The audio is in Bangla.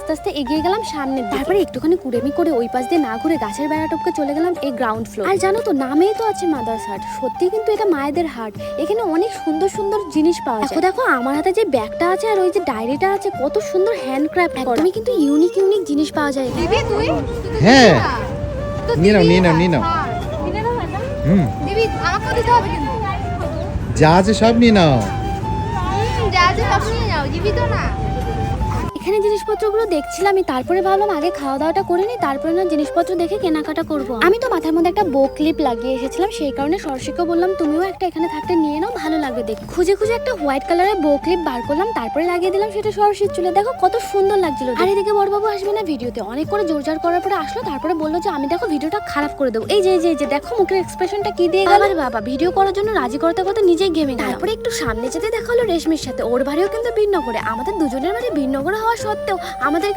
আস্তে আস্তে এগিয়ে গেলাম সামনে, তারপরে একটুখানি কুড়েমি করে ওই পাশ দিয়ে না ঘুরে গাছের বেড়া টপকে চলে গেলাম এই গ্রাউন্ড ফ্লোর। আর জানো তো নামেই তো আছে মাদার্স হাট, সত্যি কিন্তু এটা মায়েদের হাট। এখানে অনেক সুন্দর সুন্দর জিনিস পাওয়া যায়। দেখো আমার হাতে যে ব্যাগটা আছে আর ওই যে ডায়েরিটা আছে, কত সুন্দর হ্যান্ডক্রাফট করা। তুমি কিন্তু ইউনিক ইউনিক জিনিস পাওয়া যায়। দিবি তুই? হ্যাঁ তো নিয়ে নাও দিবি নিয়ে নাও না। নিয়ে নাও। হ্যাঁ, কিনে নাও এটা। হুম দিবি, আমাকেও দিতে হবে কিন্তু। যা আছে সব নিয়ে নাও। যা আছে সব নিয়ে যাও, দিবি তো না? এখানে জিনিসপত্রগুলো দেখছিলামই, তারপরে ভাবলাম আগে খাওয়া দাওয়াটা করে নি, তারপরে না জিনিসপত্র দেখে কেনাকাটা করব। আমি তো মাথার মধ্যে একটা বো ক্লিপ লাগিয়ে এসেছিলাম, সেই কারণে সরষিকে বললাম তুমিও একটা এখানে থাকতে নিয়ে নাও, ভালো লাগবে দেখ। খুঁজে খুঁজে একটা হোয়াইট কালারের বো ক্লিপ বার করলাম, তারপরে লাগিয়ে দিলাম সেটা সরষির চুলে। দেখো কত সুন্দর লাগছিল। আর এদিকে বড়বাবু আসবে না ভিডিওতে, অনেক করে জোরজার করার পরে আসলো, তারপরে বললো যে আমি দেখো ভিডিওটা খারাপ করে দেবো। এই যে দেখো মুখের এক্সপ্রেশনটা কি দিয়ে গেল। বাবা ভিডিও করার জন্য রাজি করতে করতে নিজেই ঘেমে গেল। তারপরে একটু সামনে যেতে দেখা হলো রেশমির সাথে, ওর বাড়িও কিন্তু বীরনগরে। আমাদের দুজনের বাড়ি বীরনগরে হওয়া সত্ত্বেও আমাদের